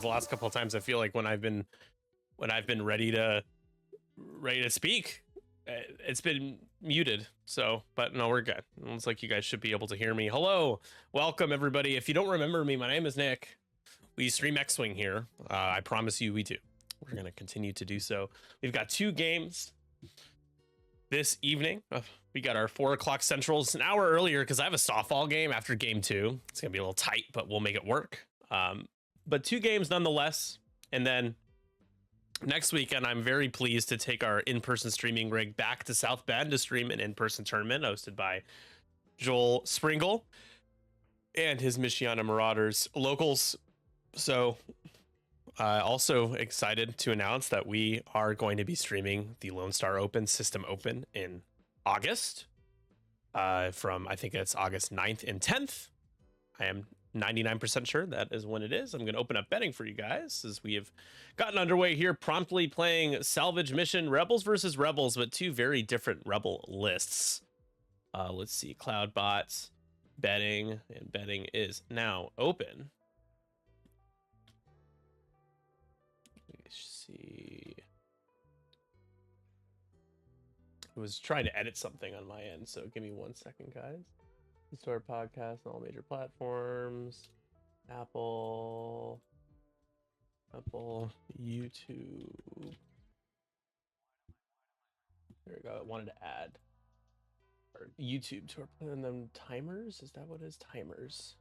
The last couple of times I feel like when I've been ready to speak, it's been muted. So, but no, we're good. It looks like you guys should be able to hear me. Hello, welcome everybody. If you don't remember me, my name is Nick. We stream X-Wing here. I promise you we do. We're going to continue to do so. We've got 2 games this evening. We got our 4 o'clock Centrals an hour earlier because I have a softball game after game 2. It's going to be a little tight, but we'll make it work. But 2 games nonetheless. And then next weekend, I'm very pleased to take our in-person streaming rig back to South Bend to stream an in-person tournament hosted by Joel Springle and his Michiana Marauders locals. So also excited to announce that we are going to be streaming the Lone Star Open System Open in August from, I think it's August 9th and 10th. I am 99% sure that is when it is. I'm going to open up betting for you guys as we have gotten underway here, promptly playing Salvage Mission Rebels versus Rebels, but 2 very different Rebel lists. Let's see, Cloud Bots, betting, and betting is now open. Let's see. I was trying to edit something on my end, so give me 1 second, guys. Restore podcast on all major platforms. Apple, YouTube. There we go. I wanted to add our YouTube to our plan, and then timers. Is that what it is? Timers.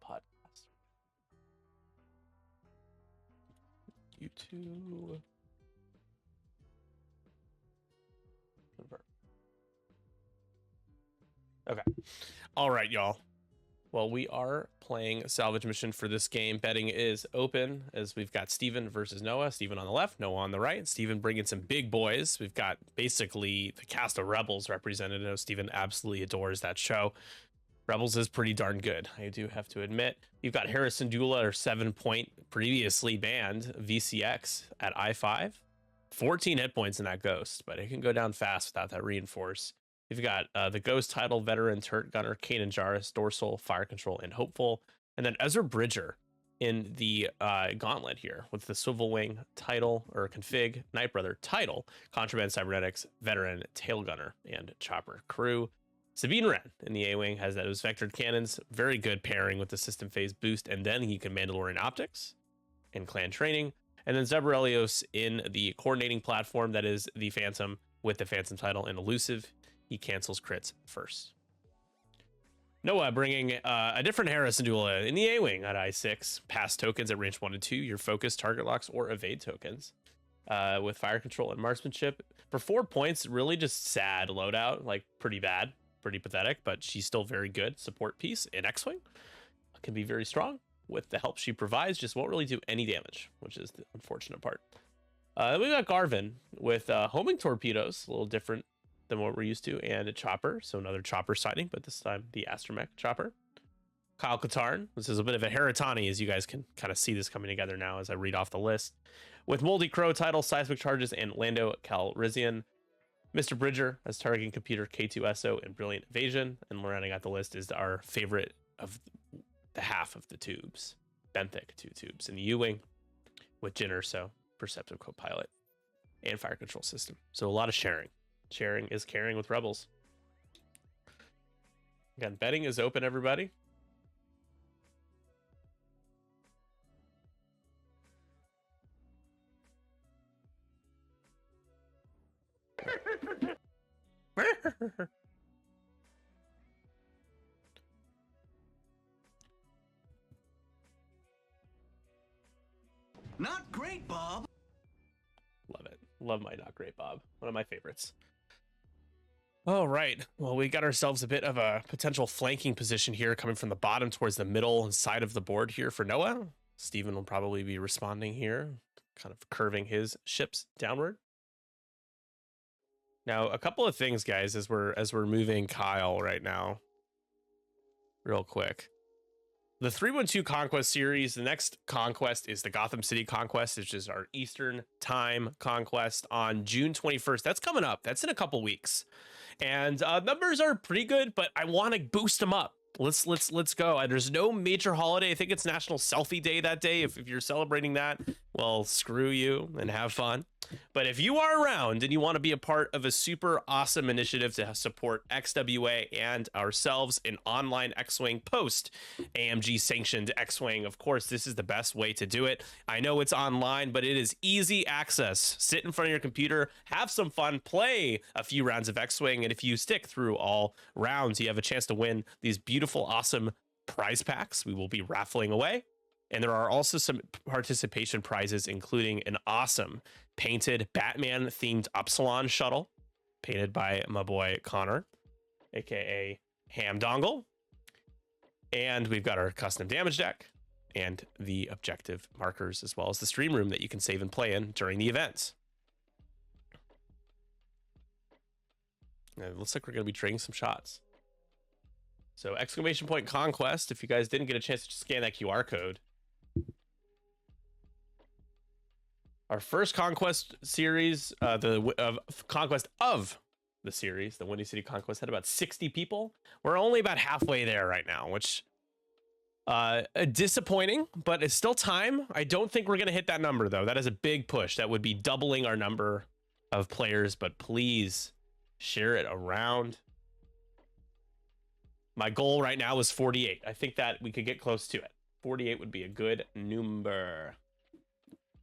Podcast. YouTube. Confirm. Okay. All right, y'all. Well, we are playing Salvage Mission for this game. Betting is open as we've got Steven versus Noah. Steven on the left, Noah on the right. Steven bringing some big boys. We've got basically the cast of Rebels represented. I know Steven absolutely adores that show. Rebels is pretty darn good, I do have to admit. You've got Harrison Dula, or 7-point, previously banned VCX at I5. 14 hit points in that Ghost, but it can go down fast without that reinforce. You've got the Ghost title veteran turret gunner Kanan Jarrus, dorsal, fire control, and hopeful. And then Ezra Bridger in the gauntlet here with the swivel wing title or config, Night Brother title, contraband cybernetics, veteran, tail gunner, and chopper crew. Sabine Wren in the A-Wing has those vectored cannons, very good pairing with the system phase boost, and then he can Mandalorian optics and clan training. And then Zebrelios in the coordinating platform that is the Phantom with the Phantom title and elusive. He cancels crits first. Noah bringing a different Harrison Dula in the A-Wing at I6. Pass tokens at range 1 and 2, your focus, target locks, or evade tokens. With fire control and marksmanship. For 4 points, really just sad loadout, like pretty bad, pretty pathetic, but she's still very good. Support piece in X-Wing. Can be very strong with the help she provides, just won't really do any damage, which is the unfortunate part. We got Garvin with homing torpedoes, a little different than what we're used to, and a chopper, so another chopper sighting, but this time the astromech chopper. Kyle Katarn, this is a bit of a Heritani, as you guys can kind of see this coming together now as I read off the list. With Moldy Crow title, seismic charges, and Lando Calrissian. Mr. Bridger as targeting computer K2SO and brilliant evasion, and rounding out the list is our favorite of the half of the tubes, benthic 2 tubes in the U-Wing with Jyn Erso, perceptive co-pilot, and fire control system. So a lot of sharing. Sharing is caring with Rebels. Again, betting is open, everybody. Not great, Bob. Love it. Love my Not Great Bob. One of my favorites. All right. Well, we got ourselves a bit of a potential flanking position here, coming from the bottom towards the middle side of the board here for Noah. Steven will probably be responding here, kind of curving his ships downward. Now, a couple of things, guys, as we're moving Kyle right now, real quick. The 312 Conquest series, the next conquest is the Gotham City Conquest, which is our Eastern Time Conquest on June 21st. That's coming up. That's in a couple weeks. And numbers are pretty good, but I want to boost them up. Let's go. There's no major holiday. I think it's National Selfie Day that day. If you're celebrating that, well, screw you and have fun. But if you are around and you want to be a part of a super awesome initiative to support XWA and ourselves in online X-Wing post AMG sanctioned X-Wing, of course, this is the best way to do it. I know it's online, but it is easy access. Sit in front of your computer, have some fun, play a few rounds of X-Wing, and if you stick through all rounds, you have a chance to win these beautiful, awesome prize packs we will be raffling away. And there are also some participation prizes, including an awesome painted Batman themed Upsilon shuttle painted by my boy Connor, aka Ham Dongle. And we've got our custom damage deck and the objective markers, as well as the stream room that you can save and play in during the event. And it looks like we're going to be trading some shots. So exclamation point conquest, if you guys didn't get a chance to scan that QR code. Our first conquest series, conquest of the series, the Windy City Conquest, had about 60 people. We're only about halfway there right now, which disappointing, but it's still time. I don't think we're going to hit that number, though. That is a big push. That would be doubling our number of players, but please share it around. My goal right now is 48. I think that we could get close to it. 48 would be a good number.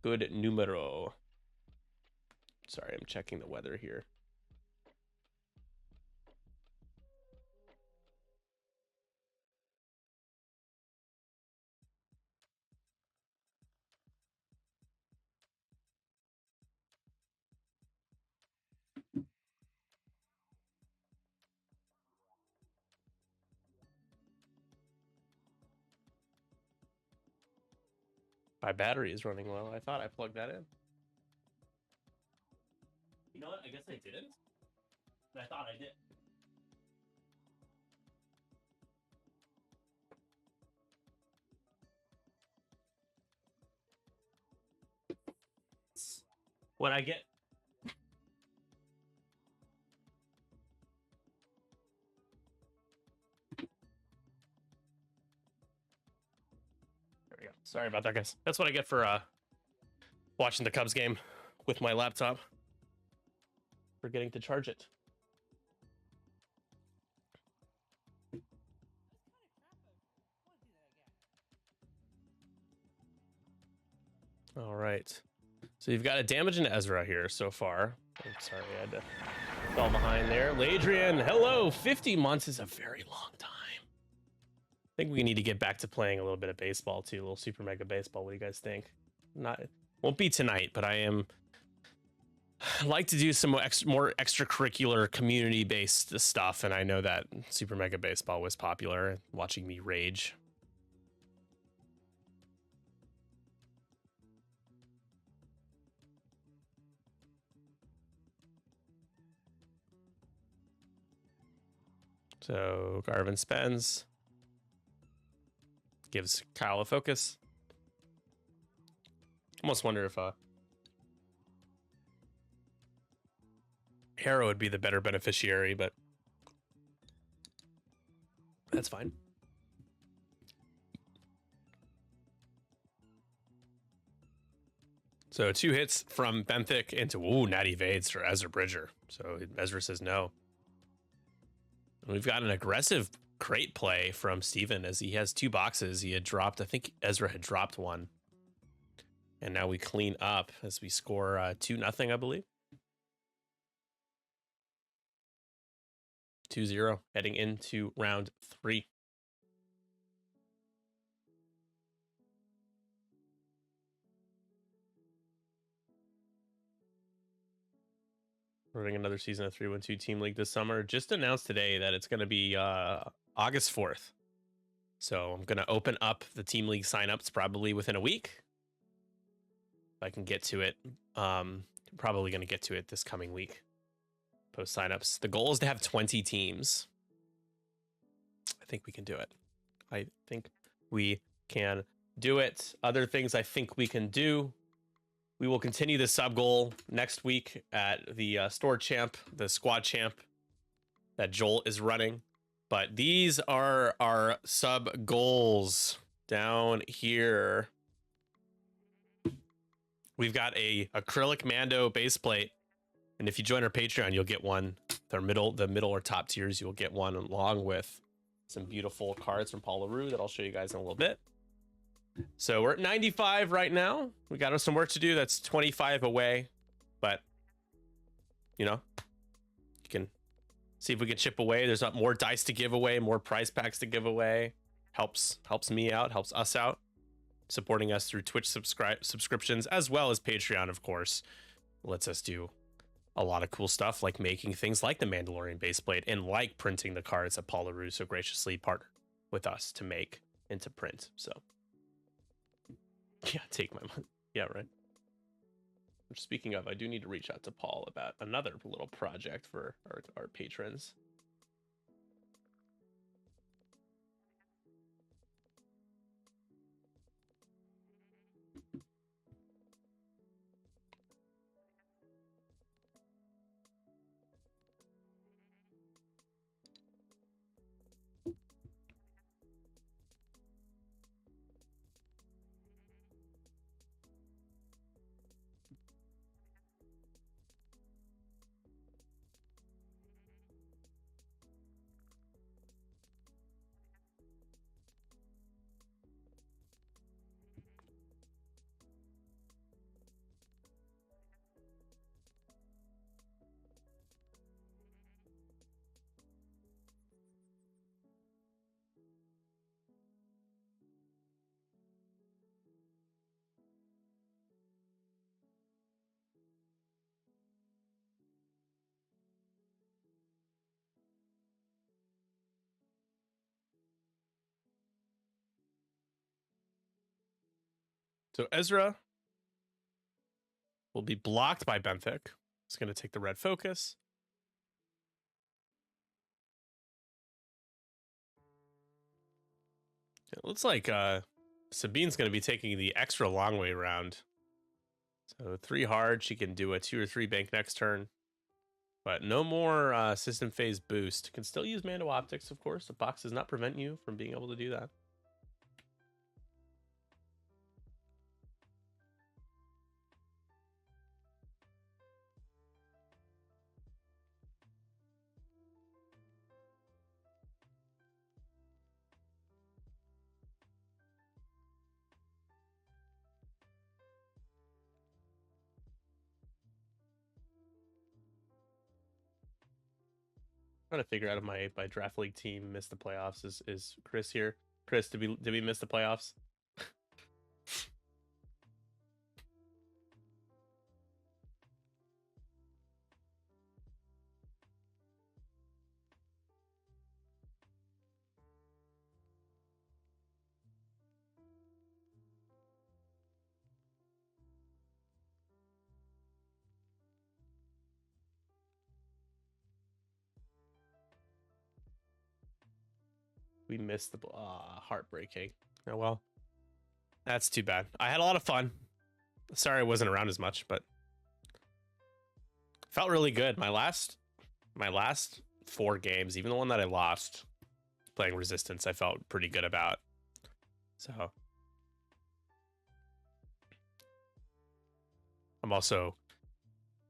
Good numero. Sorry, I'm checking the weather here. My battery is running low. I thought I plugged that in. You know what? I guess I didn't. But I thought I did. When I get... There we go. Sorry about that, guys. That's what I get for watching the Cubs game with my laptop. Forgetting to charge it. All right. So you've got a damage in Ezra here so far. I'm sorry, I had to fall behind there. Ladrian, hello. 50 months is a very long time. I think we need to get back to playing a little bit of baseball too, a little super mega baseball. What do you guys think? Won't be tonight, but I like to do some more extracurricular community-based stuff, and I know that super mega baseball was popular. Watching me rage. So Garvin spends, gives Kyle a focus. Almost wonder if Harrow would be the better beneficiary, but that's fine. So 2 hits from Benthic into natty Vades for Ezra Bridger. So Ezra says no. We've got an aggressive crate play from Steven as he has 2 boxes. He had dropped, I think Ezra had dropped 1. And now we clean up as we score 2-0, I believe. 2-0 heading into round 3. Running another season of 3-1-2 Team League this summer. Just announced today that it's going to be August 4th. So I'm going to open up the Team League signups probably within a week. If I can get to it. Probably going to get to it this coming week. Post signups. The goal is to have 20 teams. I think we can do it. I think we can do it. Other things I think we can do. We will continue the sub goal next week at the store champ, the squad champ that Joel is running. But these are our sub goals down here. We've got a acrylic Mando base plate, and if you join our Patreon, you'll get one. The middle or top tiers, you'll get one along with some beautiful cards from Paul LaRue that I'll show you guys in a little bit. So we're at 95 right now. We got some work to do. That's 25 away, but you know, you can see if we can chip away. There's not more dice to give away, more prize packs to give away. Helps me out, helps us out, supporting us through Twitch subscriptions as well as Patreon, of course. Lets us do a lot of cool stuff like making things like the Mandalorian baseplate and like printing the cards that Paul LaRue so graciously partnered with us to make and to print. So yeah, take my money. Yeah, right. Speaking of, I do need to reach out to Paul about another little project for our patrons. So Ezra will be blocked by Benthic. He's going to take the red focus. It looks like Sabine's going to be taking the extra long way around. So 3 hard, she can do a 2 or 3 bank next turn. But no more system phase boost. Can still use Mando Optics, of course. The box does not prevent you from being able to do that. Trying to figure out if my draft league team missed the playoffs. Is Chris here? Chris, did we miss the playoffs? We missed the heartbreaking. Oh well, that's too bad. I had a lot of fun. Sorry I wasn't around as much, but felt really good. My last 4 games, even the one that I lost playing Resistance, I felt pretty good about. So I'm also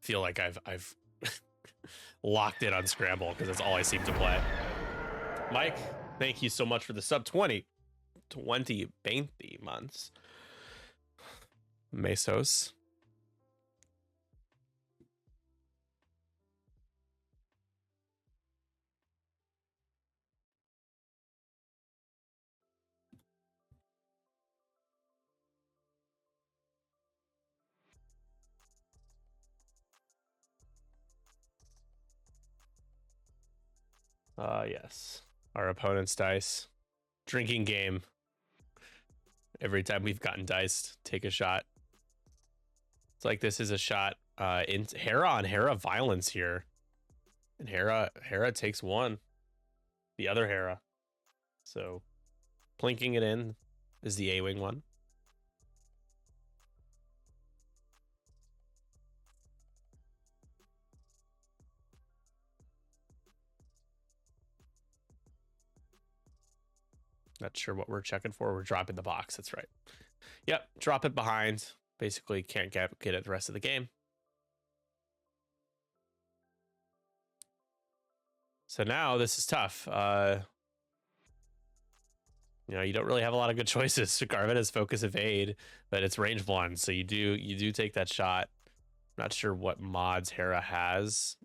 feel like I've locked in on Scramble because that's all I seem to play. Mike, thank you so much for the sub 20 months. Mesos. Yes. Our opponent's dice. Drinking game. Every time we've gotten diced, take a shot. It's like this is a shot in Hera on Hera violence here. And Hera takes 1. The other Hera. So plinking it in is the A-Wing one. Not sure what we're checking for. We're dropping the box. That's right. Yep, drop it behind. Basically can't get it the rest of the game. So now this is tough. You know, you don't really have a lot of good choices. Garvin has focus evade, but it's range 1, so you do take that shot. Not sure what mods Hera has.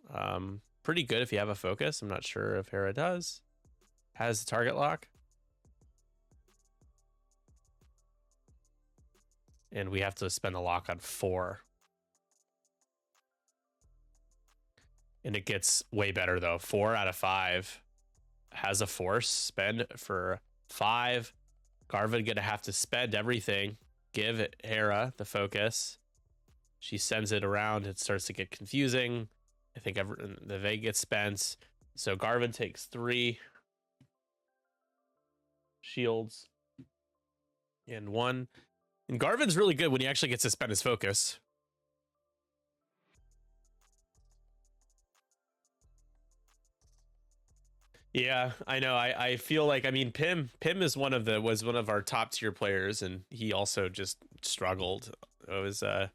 Pretty good if you have a focus. I'm not sure if Hera does. Has the target lock. And we have to spend the lock on 4. And it gets way better though. 4 out of 5 has a force. Spend for 5. Garvin gonna have to spend everything. Give Hera the focus. She sends it around. It starts to get confusing. I think the Veg gets spent. So Garvin takes 3 shields and 1. And Garvin's really good when he actually gets to spend his focus. Yeah, I know. I feel like, I mean, Pim is was one of our top tier players, and he also just struggled. It was I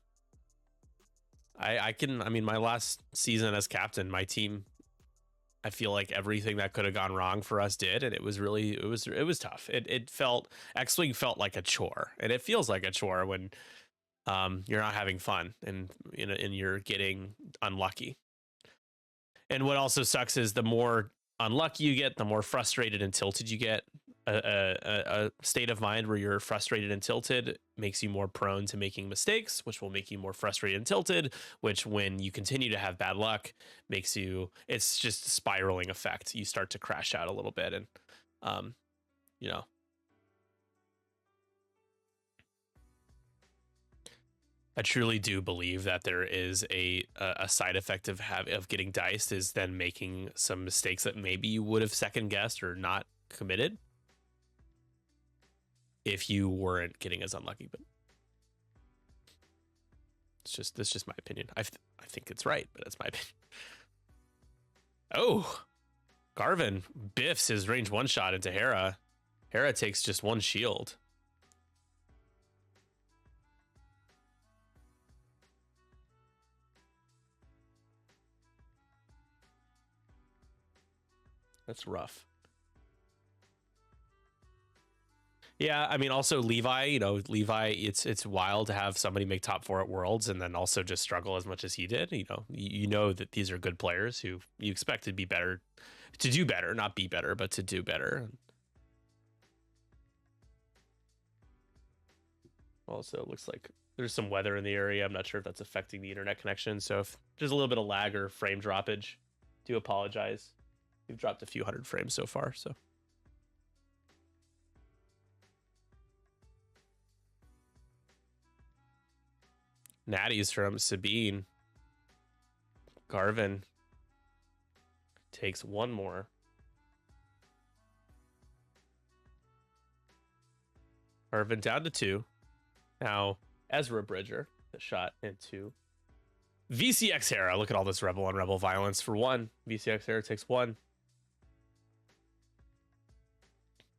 mean, my last season as captain, my team, I feel like everything that could have gone wrong for us did, and it was really it was tough. It felt, X-Wing felt like a chore, and it feels like a chore when you're not having fun and you're getting unlucky. And what also sucks is the more unlucky you get, the more frustrated and tilted you get. A state of mind where you're frustrated and tilted makes you more prone to making mistakes, which will make you more frustrated and tilted, which when you continue to have bad luck makes you, it's just a spiraling effect. You start to crash out a little bit. And you know, I truly do believe that there is a side effect of getting diced, is then making some mistakes that maybe you would have second guessed or not committed if you weren't getting as unlucky. But that's just my opinion. I think it's right, but that's my opinion. Oh, Garvin biffs his range 1 shot into Hera. Hera takes just 1 shield. That's rough. Yeah, I mean, also Levi, it's wild to have somebody make top 4 at Worlds and then also just struggle as much as he did. You know that these are good players who you expect to be better, to do better, not be better, but to do better. Also, it looks like there's some weather in the area. I'm not sure if that's affecting the internet connection. So if there's a little bit of lag or frame droppage, do apologize. We've dropped a few hundred frames so far, so. Natties from Sabine. Garvin takes 1 more. Garvin down to 2. Now, Ezra Bridger, the shot into VCX Hera. Look at all this Rebel on Rebel violence for 1. VCX Hera takes 1.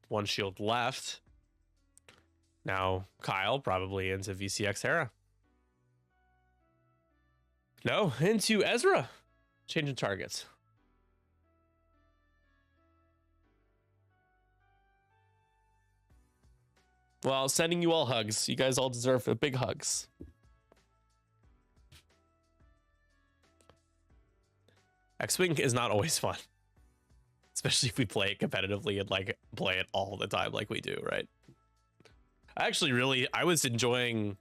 1 shield left. Now, Kyle probably into VCX Hera. No, into Ezra. Changing targets. Well, sending you all hugs. You guys all deserve big hugs. X-Wing is not always fun. Especially if we play it competitively and like play it all the time like we do, right? I was enjoying,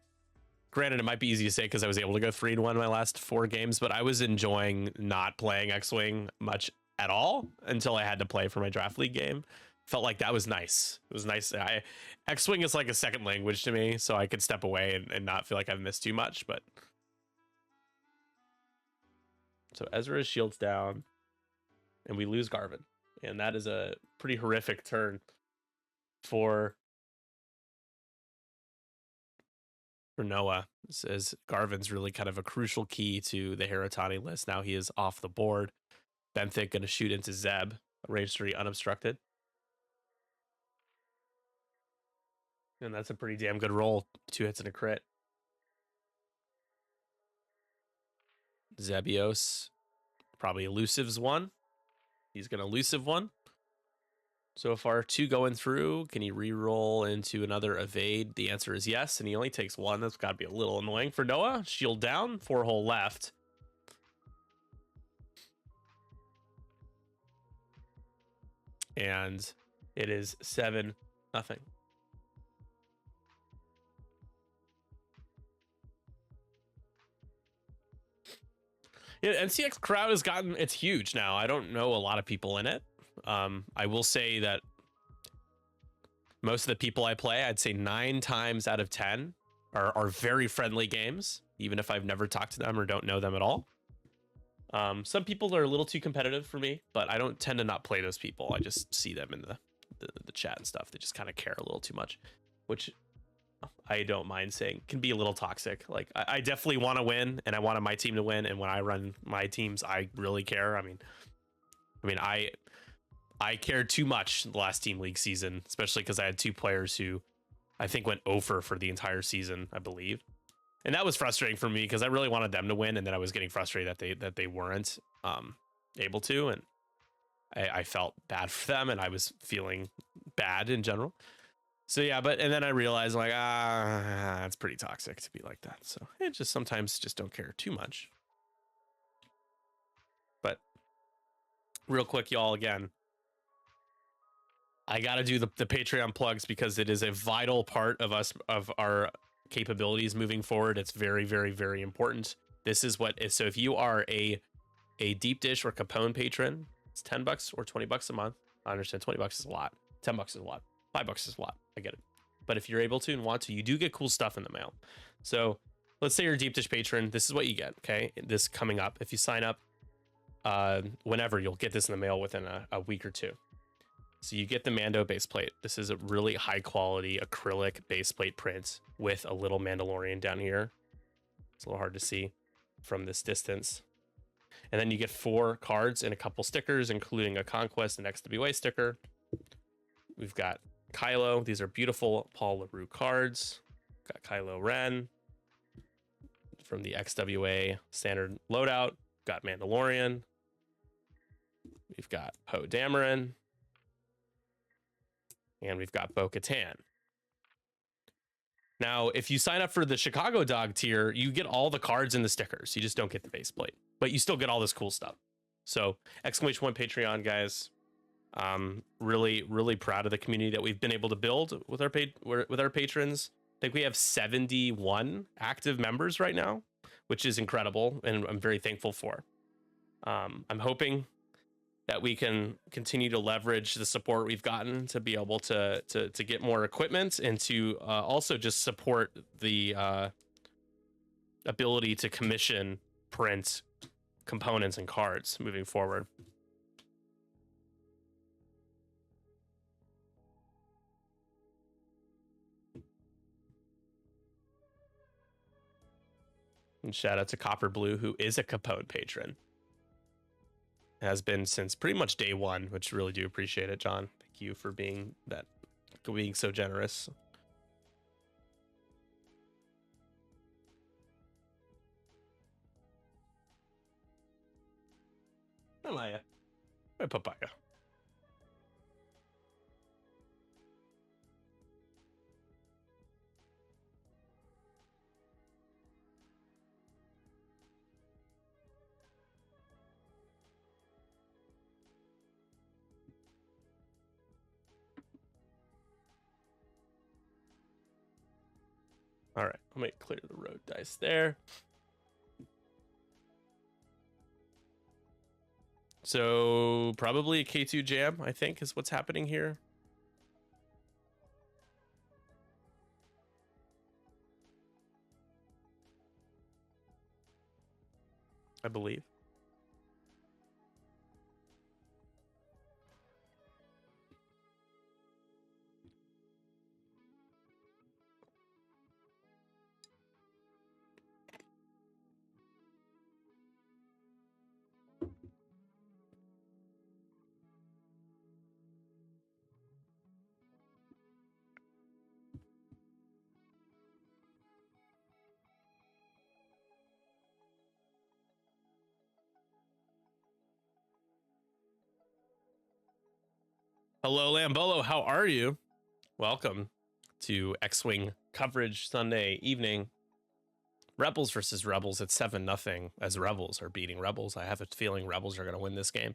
granted, it might be easy to say because I was able to go 3-1 my last 4 games, but I was enjoying not playing X-Wing much at all until I had to play for my draft league game. Felt like that was nice. It was nice. X-Wing is like a second language to me, so I could step away and not feel like I've missed too much. But so Ezra's shields down, and we lose Garvin, and that is a pretty horrific turn for Noah. Says Garvin's really kind of a crucial key to the Heratani list. Now he is off the board. Benthic going to shoot into Zeb, range 3 unobstructed. And that's a pretty damn good roll. 2 hits and a crit. Zebios, probably elusives 1. He's going to elusive 1. So far, 2 going through. Can he re-roll into another evade? The answer is yes, and he only takes 1. That's got to be a little annoying for Noah. Shield down, 4 hole left. And it is 7-0. Yeah, NCX crowd has gotten, it's huge now. I don't know a lot of people in it. I will say that most of the people I play, I'd say 9 times out of 10 are very friendly games, even if I've never talked to them or don't know them at all. Some people are a little too competitive for me, but I don't tend to not play those people. I just see them in the chat and stuff. They just kind of care a little too much, which I don't mind saying can be a little toxic. Like I definitely want to win, and I wanted my team to win. And when I run my teams, I really care. I mean, I cared too much the last team league season, especially because I had 2 players who I think went over for the entire season, I believe. And that was frustrating for me because I really wanted them to win, and then I was getting frustrated that they weren't able to, and I felt bad for them, and I was feeling bad in general. So yeah, and then I realized like it's pretty toxic to be like that. So it just sometimes just don't care too much. But real quick, y'all, again, I gotta do the Patreon plugs because it is a vital part of our capabilities moving forward. It's very, very, very important. This is what is, so if you are a deep dish or Capone patron, it's $10 or $20 a month. I understand $20 is a lot, $10 is a lot, $5 is a lot, I get it. But if you're able to and want to, you do get cool stuff in the mail. So let's say you're a deep dish patron, this is what you get. Okay, this coming up, if you sign up whenever, you'll get this in the mail within a week or 2. So you get the Mando base plate. This is a really high quality acrylic base plate print with a little Mandalorian down here. It's a little hard to see from this distance. And then you get 4 cards and a couple stickers, including a Conquest and XWA sticker. We've got Kylo. These are beautiful Paul LaRue cards. Got Kylo Ren from the XWA standard loadout. Got Mandalorian. We've got Poe Dameron. And we've got Bo-Katan. Now, if you sign up for the Chicago Dog tier, you get all the cards and the stickers. You just don't get the base plate, but you still get all this cool stuff. So, !1 Patreon, guys. Really, really proud of the community that we've been able to build with our patrons. I think we have 71 active members right now, which is incredible, and I'm very thankful for. I'm hoping that we can continue to leverage the support we've gotten to be able to get more equipment, and to also just support the ability to commission print components and cards moving forward. And shout out to Copper Blue, who is a Capone patron. Has been since pretty much day 1, which really do appreciate it, John. Thank you for being so generous. Amaya. My papaya. All right, let me clear the road dice there. So probably a K2 jam, I think, is what's happening here. I believe. Hello, Lambolo. How are you? Welcome to X-Wing coverage Sunday evening. Rebels versus Rebels. It's 7-0 as Rebels are beating Rebels. I have a feeling Rebels are going to win this game.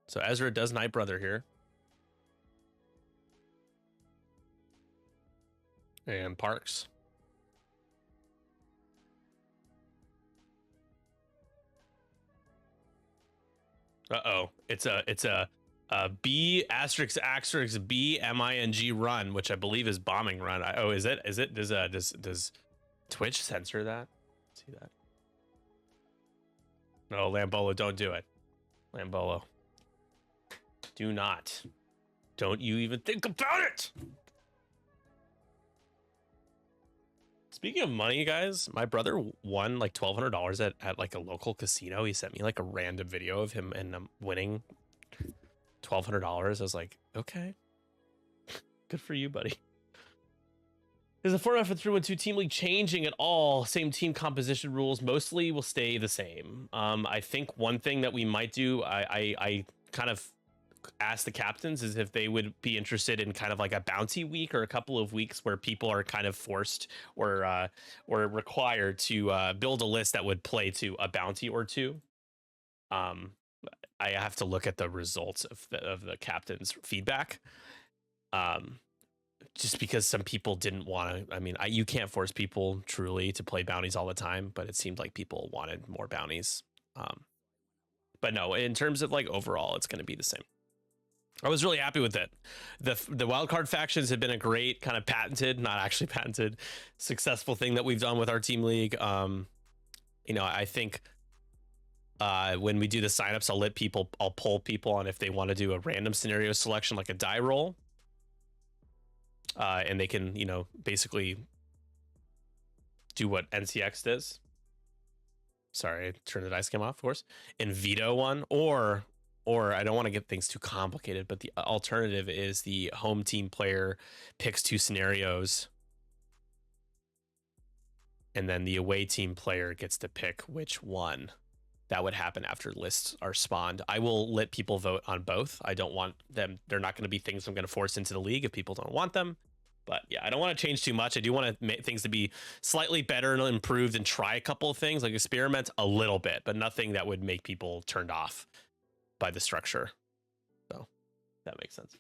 So Ezra does Night Brother here. And Parks. Uh-oh. It's a B *** B MING run, which I believe is bombing run. Oh, is it? Does Twitch censor that? See that? No, Lambolo, don't do it. Lambolo. Do not. Don't you even think about it! Speaking of money, guys, my brother won like $1,200 at like a local casino. He sent me like a random video of him and winning $1,200. I was like, okay, good for you, buddy. Is the format for 3-1-2 team league changing at all? Same team composition rules mostly will stay the same. I think one thing that we might do, I kind of asked the captains is if they would be interested in kind of like a bounty week or a couple of weeks where people are kind of forced or required to build a list that would play to a bounty or two. I have to look at the results of the captain's feedback. Just because some people didn't want to. I mean, you can't force people truly to play bounties all the time, but it seemed like people wanted more bounties. But no, in terms of like overall, it's going to be the same. I was really happy with it. The wildcard factions have been a great kind of patented, not actually patented, successful thing that we've done with our team league. You know, I think when we do the signups, I'll poll people on if they want to do a random scenario selection, like a die roll. And they can, you know, basically do what NCX does. Sorry, turn the dice cam off, of course. And veto one, or I don't want to get things too complicated, but the alternative is the home team player picks 2 scenarios, and then the away team player gets to pick which one. That would happen after lists are spawned. I will let people vote on both. I don't want them. They're not going to be things I'm going to force into the league if people don't want them. But yeah, I don't want to change too much. I do want to make things to be slightly better and improved and try a couple of things, like experiment a little bit, but nothing that would make people turned off by the structure. So that makes sense.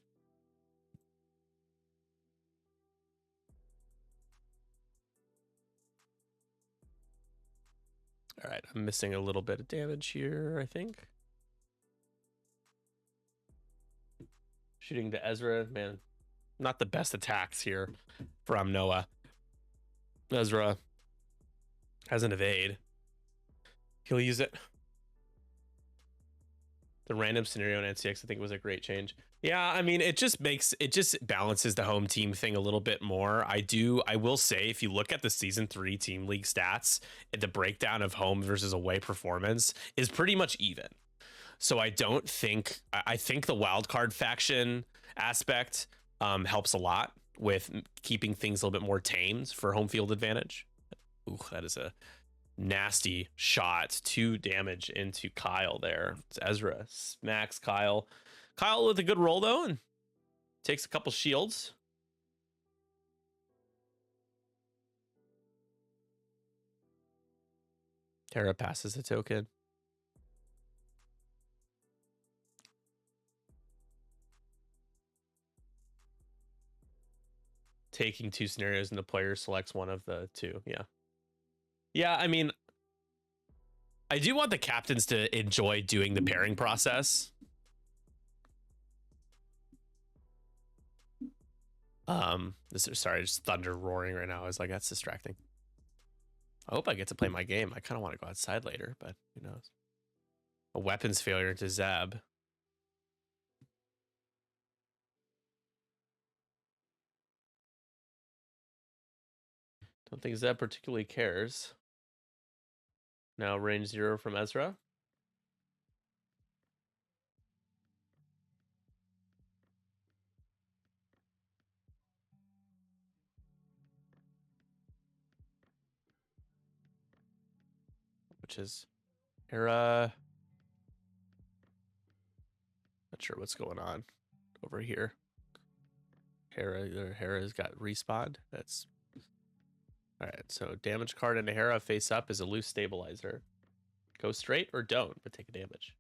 All right, I'm missing a little bit of damage here, I think. Shooting to Ezra, man, not the best attacks here from Noah. Ezra has an evade. He'll use it. The random scenario in NCX, I think, was a great change. Yeah, I mean, it just balances the home team thing a little bit more. I will say, if you look at the season 3 team league stats, the breakdown of home versus away performance is pretty much even. So I think the wildcard faction aspect helps a lot with keeping things a little bit more tamed for home field advantage. Ooh, that is a nasty shot. 2 damage into Kyle there. It's Ezra smacks Kyle. Kyle with a good roll though, and takes a couple shields. Terra passes the token. Taking 2 scenarios and the player selects one of the 2. Yeah, I mean, I do want the captains to enjoy doing the pairing process. Sorry, just thunder roaring right now. I was like, that's distracting. I hope I get to play my game. I kind of want to go outside later, but who knows? A weapons failure to Zeb. Don't think Zeb particularly cares. Now range 0 from Ezra. Which is Hera. Not sure what's going on. over here. Hera's got respawned. That's all right. So damage card and Hera face up is a loose stabilizer. Go straight or don't, but take a damage.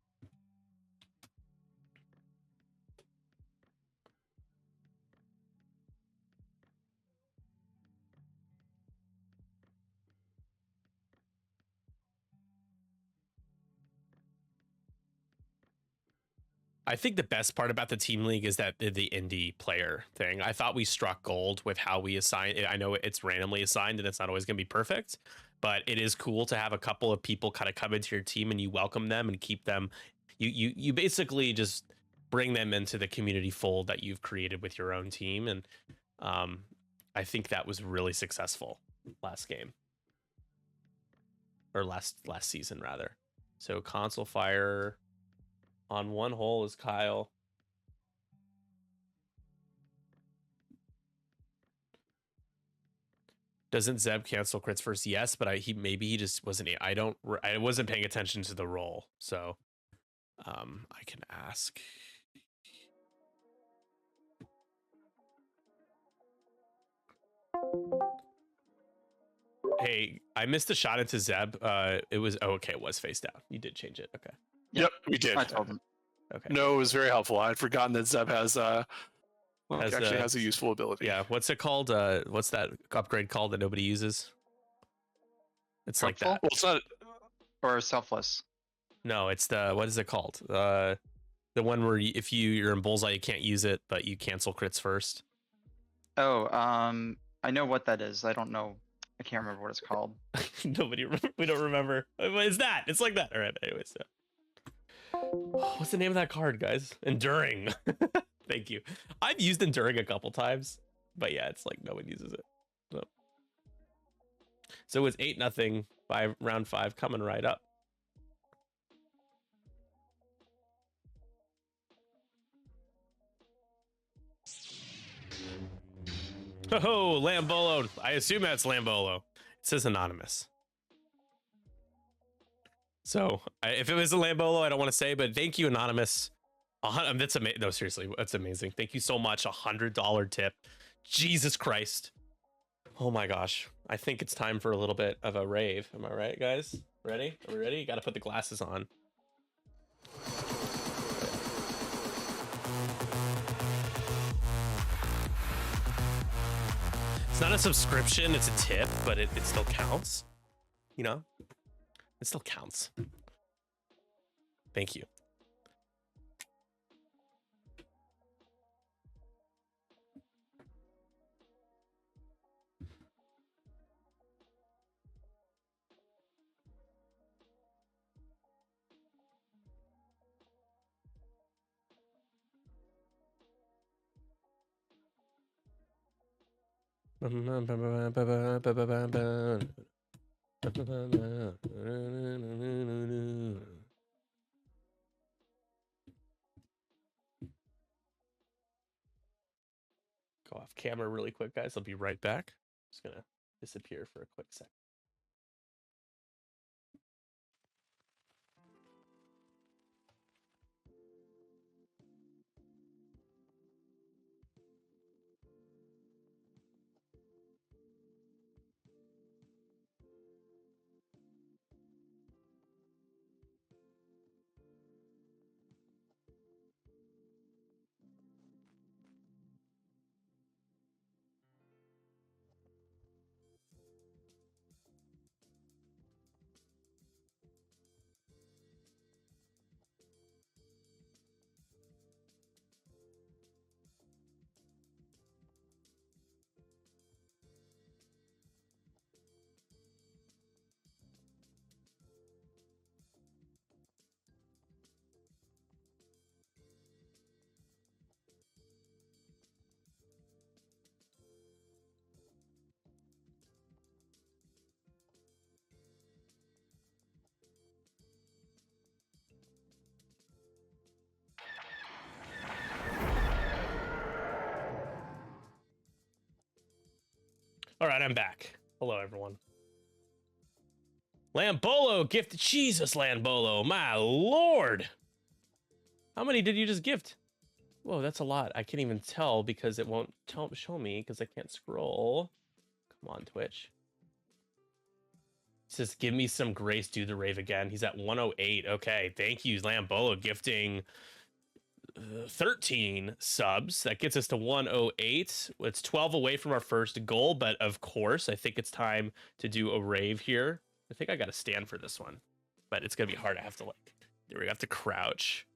I think the best part about the team league is that the indie player thing. I thought we struck gold with how we assign it. I know it's randomly assigned and it's not always going to be perfect, but it is cool to have a couple of people kind of come into your team and you welcome them and keep them. You basically just bring them into the community fold that you've created with your own team, and I think that was really successful last game or last season rather. So console fire. On one hole is Kyle. Doesn't Zeb cancel crits first? Yes, but maybe he just wasn't. I wasn't paying attention to the roll, so I can ask. Hey, I missed a shot into Zeb. It was okay. It was face down. You did change it. Okay. Yep, we did. I told him. Okay. No, it was very helpful. I had forgotten that Zeb has has a useful ability. Yeah, what's it called? What's that upgrade called that nobody uses? It's like that. Well, it's not. Or selfless. No, it's the what is it called? The one where if you're in bullseye, you can't use it, but you cancel crits first. Oh, I know what that is. I don't know. I can't remember what it's called. We don't remember. What is that? It's like that. All right. Anyways, so. What's the name of that card, guys? Enduring. Thank you. I've used Enduring a couple times, but yeah, it's like no one uses it. So it's 8-0 by round 5 coming right up. Oh, Lambolo. I assume that's Lambolo. It says anonymous. So if it was a Lambolo, I don't want to say, but thank you, anonymous. That's amazing. No, seriously, that's amazing. Thank you so much. $100 tip. Jesus Christ. Oh my gosh. I think it's time for a little bit of a rave. Am I right, guys? Ready? Are we ready? You got to put the glasses on. It's not a subscription, it's a tip, but it still counts. You know? It still counts. Thank you. Go off camera really quick, guys. I'll be right back. Just gonna disappear for a quick sec. All right, I'm back. Hello, everyone. Lambolo gifted. Jesus, Lambolo. My lord. How many did you just gift? Whoa, that's a lot. I can't even tell because it won't show me because I can't scroll. Come on, Twitch. It says, give me some grace, do the rave again. He's at 108. Okay, thank you, Lambola, gifting 13 subs. That gets us to 108. It's 12 away from our first goal, but of course, I think it's time to do a rave here. I think I got to stand for this one, but it's going to be hard. I have to like, there we have to crouch.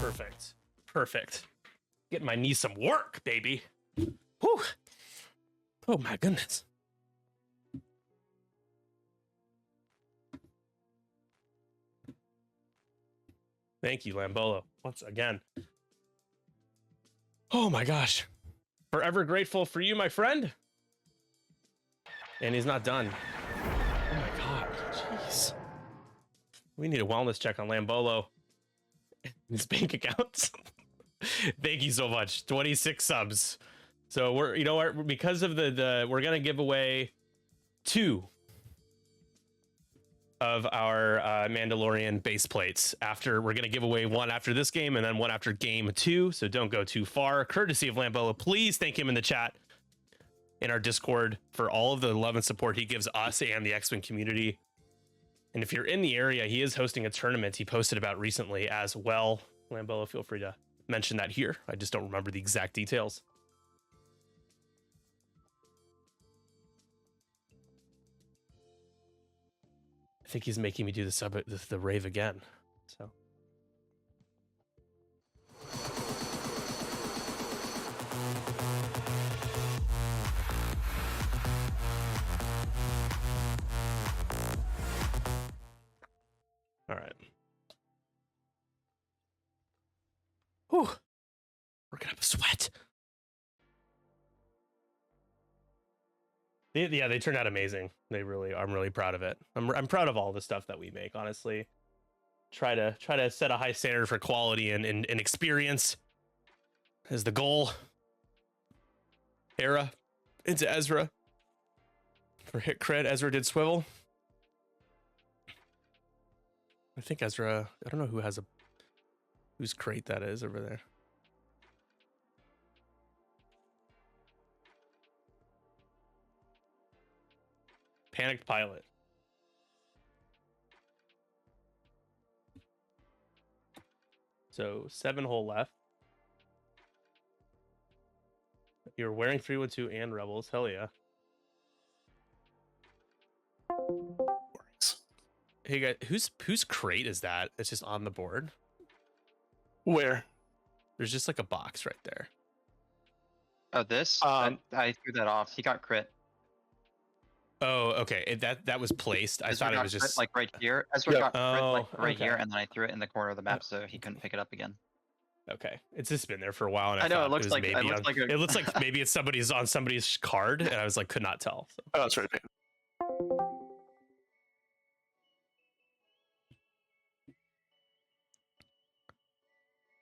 Perfect. Perfect. Getting my knee some work, baby. Whew. Oh my goodness. Thank you, Lambolo, once again. Oh my gosh. Forever grateful for you, my friend. And he's not done. Oh my god. Jeez. We need a wellness check on Lambolo. His bank accounts. Thank you so much. 26 subs. So we're, you know what, because of the we're gonna give away 2 of our Mandalorian base plates. After, we're gonna give away 1 after this game and then 1 after game 2. So don't go too far. Courtesy of Lambola, please thank him in the chat in our Discord for all of the love and support he gives us and the X-Wing community. And if you're in the area, he is hosting a tournament he posted about recently as well. Lambola, feel free to mention that here. I just don't remember the exact details. I think he's making me do the rave again. So. All right. Whew. Working up a sweat. Yeah, they turned out amazing. They really, I'm really proud of it. I'm proud of all the stuff that we make, honestly. Try to set a high standard for quality and experience is the goal. Hera into Ezra. For hit cred, Ezra did swivel. I think Ezra, I don't know whose crate that is over there. Panicked pilot. So 7 hole left. You're wearing 312 and Rebels. Hell yeah. Hey guys, whose crate is that? It's just on the board. Where? There's just like a box right there. Oh, this? I threw that off. He got crit. Oh, okay. That was placed. I thought it was just like right here. Ezra got crit like right here, and then I threw it in the corner of the map, so he couldn't pick it up again. Okay, it's just been there for a while, and I know it looks like maybe it looks like maybe it's on somebody's card, and I was like, could not tell. So. Oh, that's right.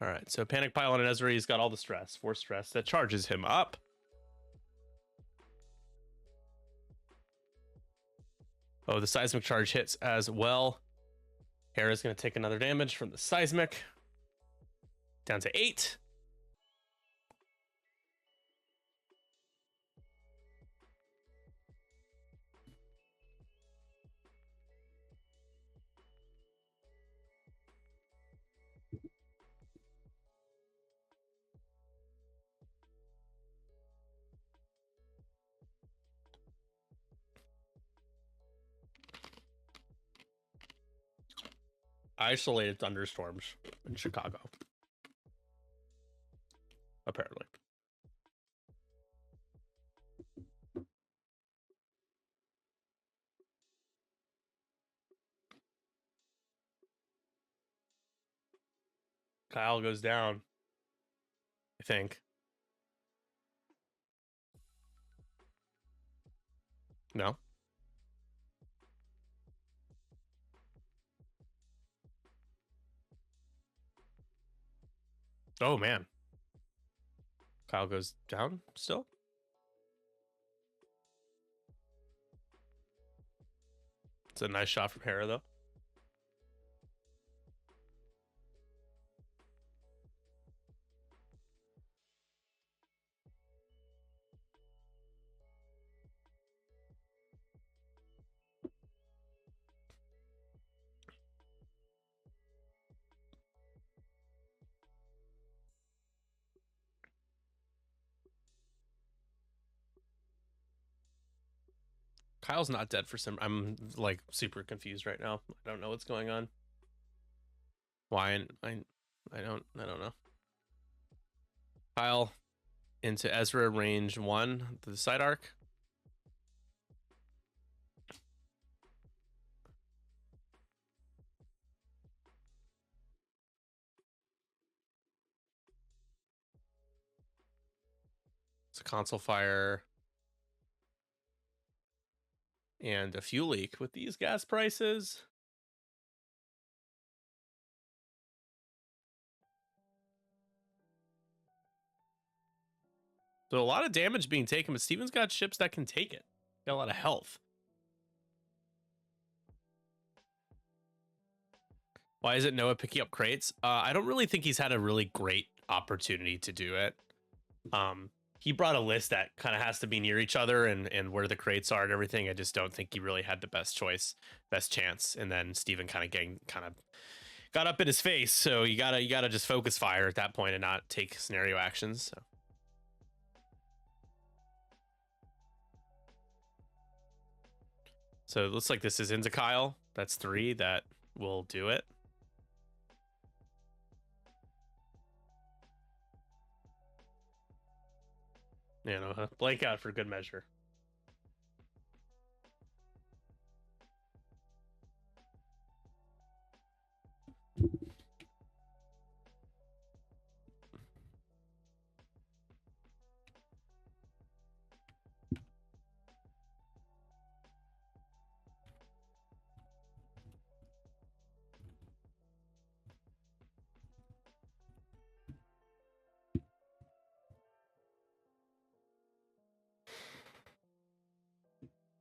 All right, so Panic Pilot and Ezra, he's got all the stress, 4 stress that charges him up. Oh, the seismic charge hits as well. Hera's going to take another damage from the seismic. Down to 8. Isolated thunderstorms in Chicago. Apparently. Kyle goes down, I think. No. Oh, man. Kyle goes down still? It's a nice shot from Hera, though. Kyle's not dead for some. I'm like super confused right now. I don't know what's going on. Why? I don't know. Kyle into Ezra range 1, the side arc. It's a console fire. And a fuel leak with these gas prices. So a lot of damage being taken, but Steven's got ships that can take it. Got a lot of health. Why is it Noah picking up crates? I don't really think he's had a really great opportunity to do it. He brought a list that kind of has to be near each other and where the crates are and everything. I just don't think he really had the best choice, best chance. And then Steven kind of got up in his face. So you gotta just focus fire at that point and not take scenario actions. So it looks like this is into Kyle. That's 3 that will do it. You know, blank out for good measure.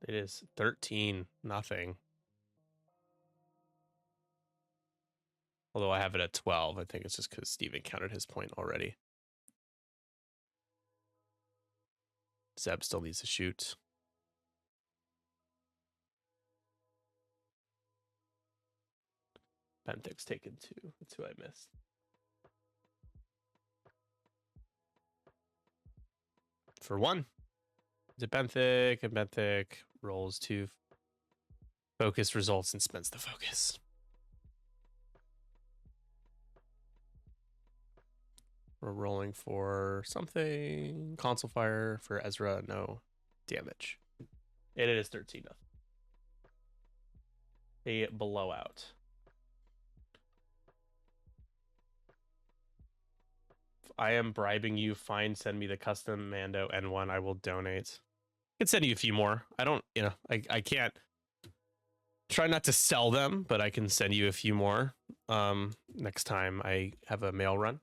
It is 13-0. Although I have it at 12. I think it's just because Steven counted his point already. Zeb still needs to shoot. Benthick's taken 2. That's who I missed. For 1. Is it Benthick? And Benthick rolls 2 focus results and spends the focus. We're rolling for something. Console fire for Ezra. No damage. It is 13-0. A blowout. If I am bribing you, fine, send me the custom Mando N1. I will donate. I can send you a few more. I don't, I can't try not to sell them, but I can send you a few more next time I have a mail run.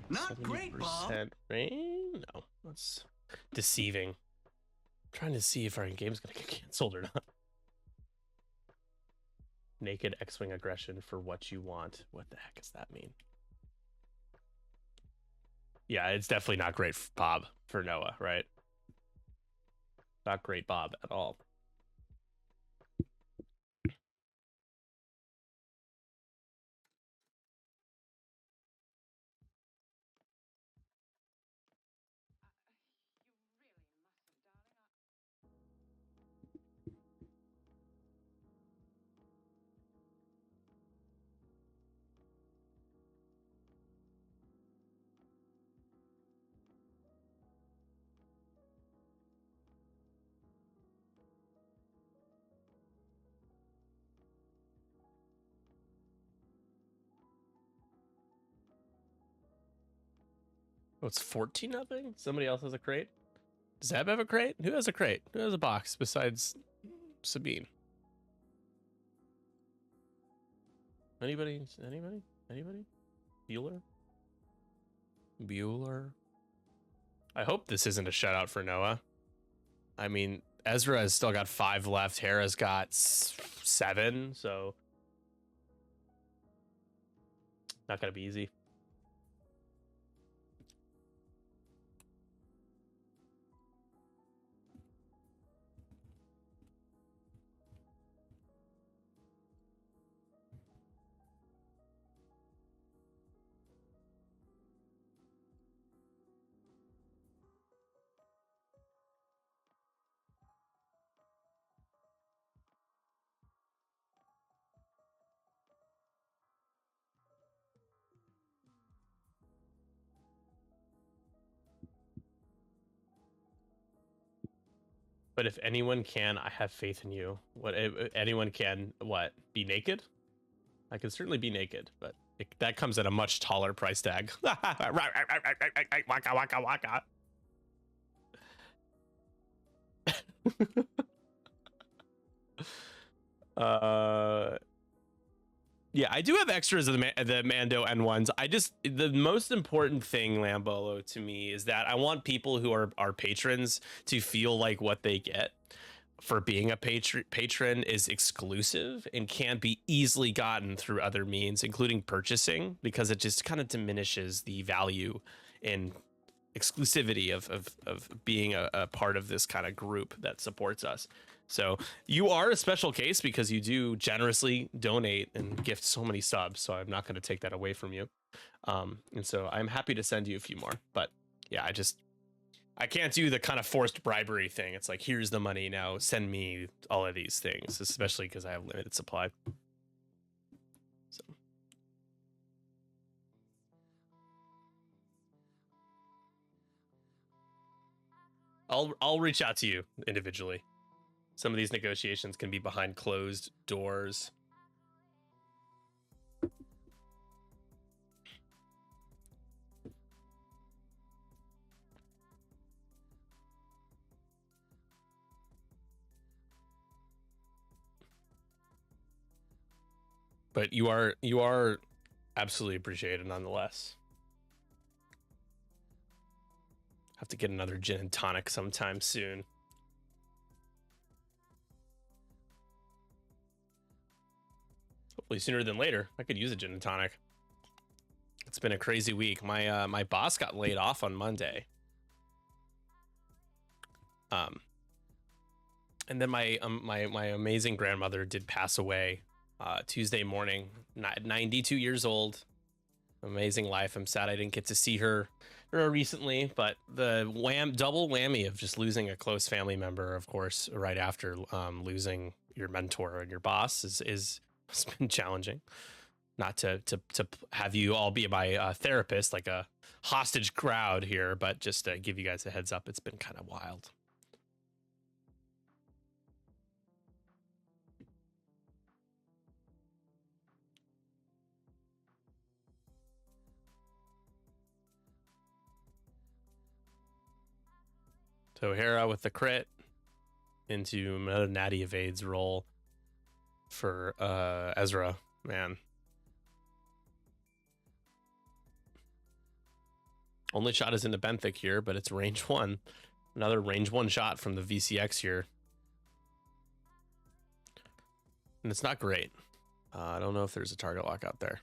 Not great, Bob. Rain? No, that's deceiving. I'm trying to see if our game's gonna get canceled or not. Naked X-Wing aggression for what you want. What the heck does that mean? Yeah, it's definitely not great for Bob for Noah, right? Not great Bob at all. Oh, it's 14-0. Somebody else has a crate. Does Zeb have a crate? Who has a crate? Who has a box besides Sabine? Anybody? Anybody? Anybody? Bueller? Bueller? I hope this isn't a shutout for Noah. I mean, Ezra has still got 5 left. Hera's got 7, so not gonna be easy. But if anyone can, I have faith in you. What anyone can? What? Be naked? I can certainly be naked, but that comes at a much taller price tag. Waka waka waka. Yeah, I do have extras of the Mando N1s. The most important thing, Lambolo, to me is that I want people who are patrons to feel like what they get for being a patron is exclusive and can't be easily gotten through other means, including purchasing, because it just kind of diminishes the value in exclusivity of being a part of this kind of group that supports us. So you are a special case because you do generously donate and gift so many subs. So I'm not going to take that away from you. And so I'm happy to send you a few more. But yeah, I can't do the kind of forced bribery thing. It's like, here's the money now. Send me all of these things, especially because I have limited supply. So I'll reach out to you individually. Some of these negotiations can be behind closed doors. But you are absolutely appreciated nonetheless. Have to get another gin and tonic sometime soon. Hopefully sooner than later. I could use a gin and tonic. It's been a crazy week. My boss got laid off on Monday. And then my amazing grandmother did pass away Tuesday morning, 92 years old. Amazing life. I'm sad I didn't get to see her recently, but the double whammy of just losing a close family member, of course, right after losing your mentor and your boss has been challenging. Not to have you all be my therapist, like a hostage crowd here, but just to give you guys a heads up, it's been kind of wild. So Hera with the crit into another Natty evades roll for Ezra, man. Only shot is into Benthic here, but it's range 1. Another range 1 shot from the VCX here. And it's not great. I don't know if there's a target lock out there.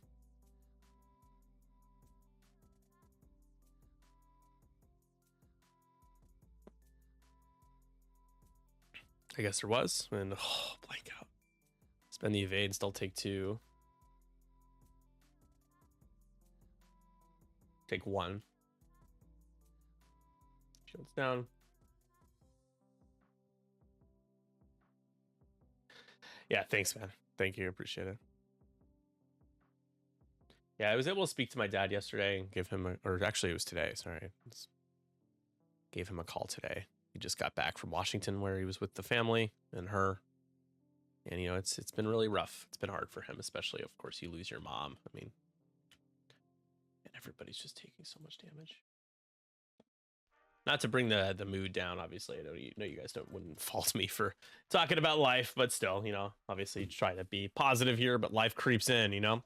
I guess there was. And blank out. Spend the evade, still take 2. Take 1. Shields down. Yeah, thanks, man. Thank you. Appreciate it. Yeah, I was able to speak to my dad yesterday and give him or actually it was today. Sorry. Gave him a call today. He just got back from Washington where he was with the family and her. And, you know, it's been really rough. It's been hard for him, especially, of course, you lose your mom. I mean, and everybody's just taking so much damage. Not to bring the mood down, obviously. I know you guys wouldn't fault me for talking about life, but still, you know, obviously try to be positive here, but life creeps in, you know.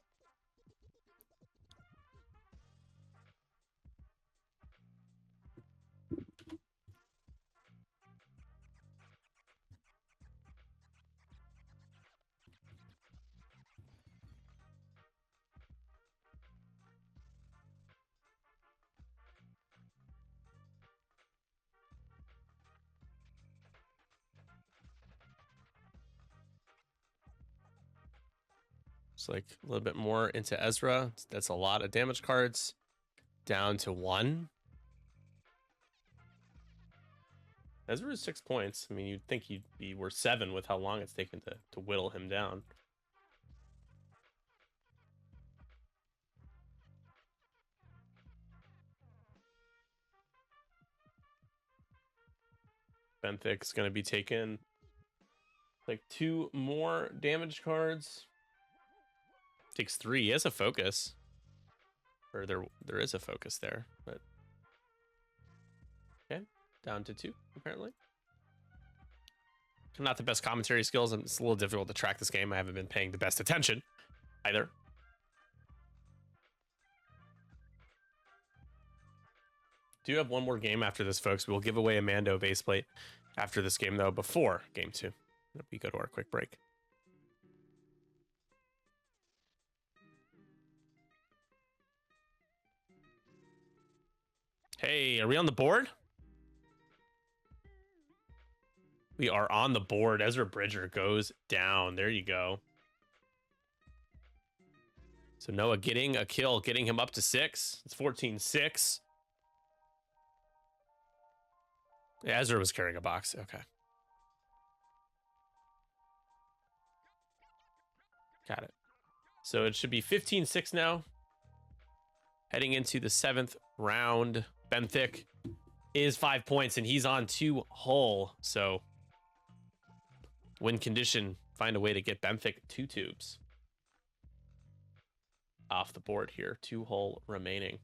It's like a little bit more into Ezra. That's a lot of damage cards. Down to 1. Ezra is 6 points. I mean, you'd think he'd be worth 7 with how long it's taken to whittle him down. Benthick's going to be taking like 2 more damage cards. Takes 3. He has a focus. Or there is a focus there, but okay, down to 2 apparently. Not the best commentary skills, and it's a little difficult to track this game. I haven't been paying the best attention either. Do have one more game after this, folks. We'll give away a Mando base plate after this game, though, before game 2. We go to our quick break. Hey, are we on the board? We are on the board. Ezra Bridger goes down. There you go. So Noah getting a kill, getting him up to 6. It's 14-6. Yeah, Ezra was carrying a box. Okay. Got it. So it should be 15-6 now. Heading into the 7th round. Benthick is 5 points, and he's on 2 hull. So win condition, find a way to get Benthick 2 tubes off the board here. 2 hull remaining.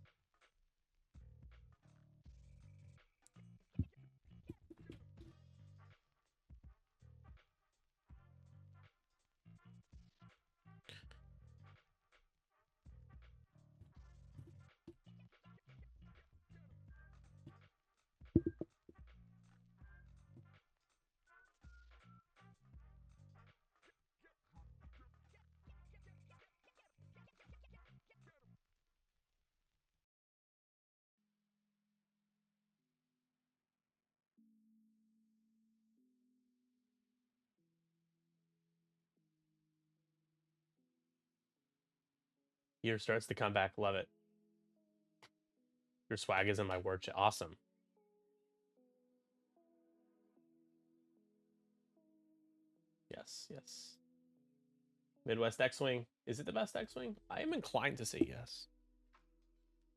Year starts to come back. Love it. Your swag is in my word. Awesome. Yes, yes. Midwest X-Wing. Is it the best X-Wing? I am inclined to say yes.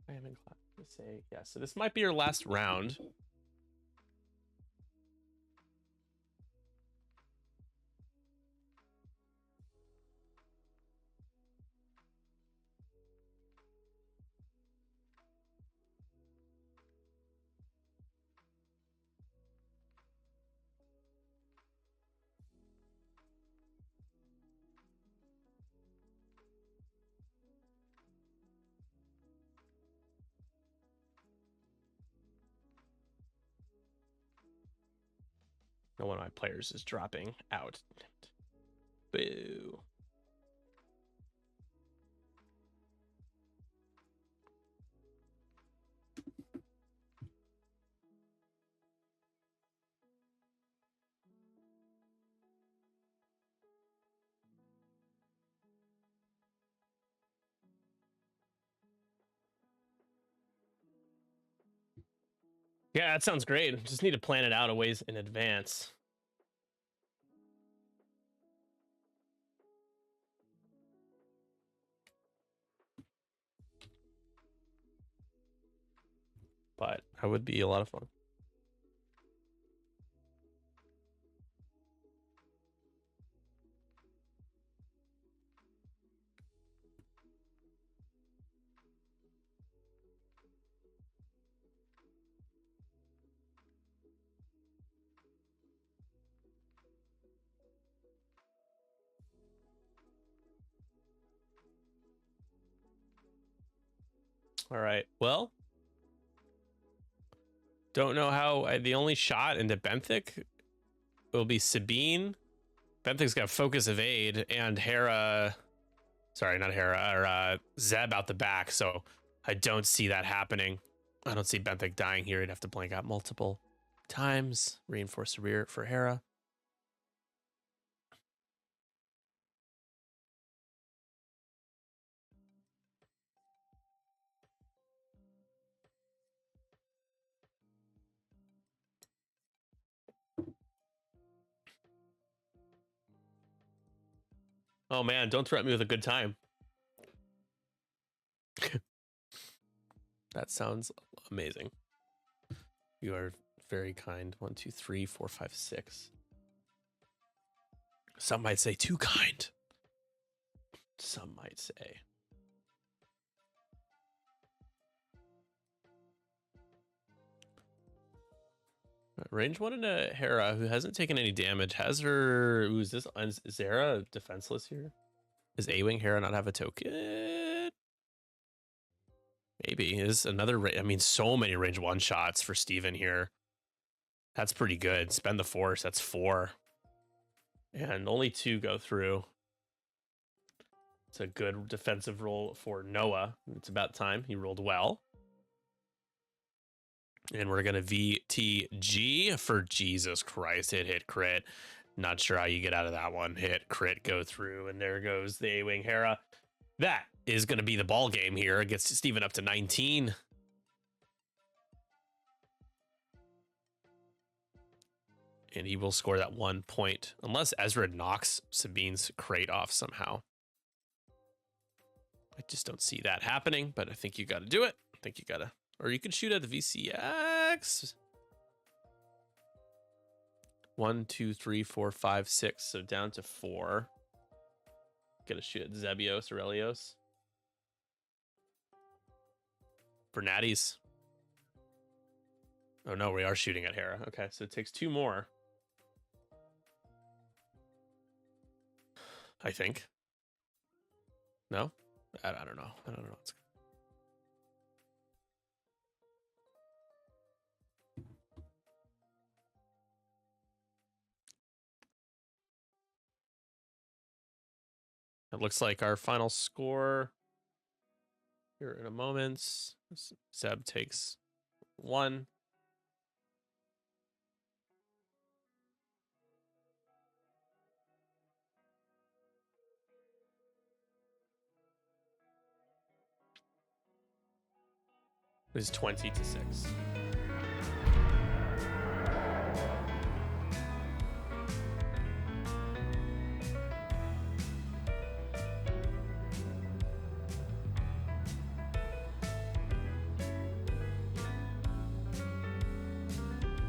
I am inclined to say yes. So this might be your last round. No one of my players is dropping out. Boo. Yeah, that sounds great. Just need to plan it out a ways in advance. But that would be a lot of fun. All right. Well, don't know how. The only shot into Benthic will be Sabine. Benthic's got Focus Evade and Hera. Sorry, not Hera, or Zeb out the back. So I don't see that happening. I don't see Benthic dying here. He'd have to blank out multiple times. Reinforce the rear for Hera. Oh man, don't threaten me with a good time. That sounds amazing. You are very kind. 1, 2, 3, 4, 5, 6. Some might say too kind. Some might say. Range 1 into Hera, who hasn't taken any damage, has her. Ooh, is Hera defenseless here? Does A-Wing Hera not have a token? Maybe. Is another. I mean, so many range 1 shots for Steven here. That's pretty good. Spend the force. That's 4. And only 2 go through. It's a good defensive roll for Noah. It's about time. He rolled well. And we're going to VTG for Jesus Christ. Hit, crit. Not sure how you get out of that one. Hit, crit, go through. And there goes the A-Wing Hera. That is going to be the ball game here. It gets Steven up to 19. And he will score that 1 point. Unless Ezra knocks Sabine's crate off somehow. I just don't see that happening. But I think you got to do it. I think you got to. Or you could shoot at the VCX. 1, 2, 3, 4, 5, 6. So down to 4. Gotta shoot at Zebios or Elios. For natties. Oh no, we are shooting at Hera. Okay, so it takes 2 more. I think. No? I don't know. I don't know what's. It looks like our final score here in a moment. Zeb takes 1. It is 20-6.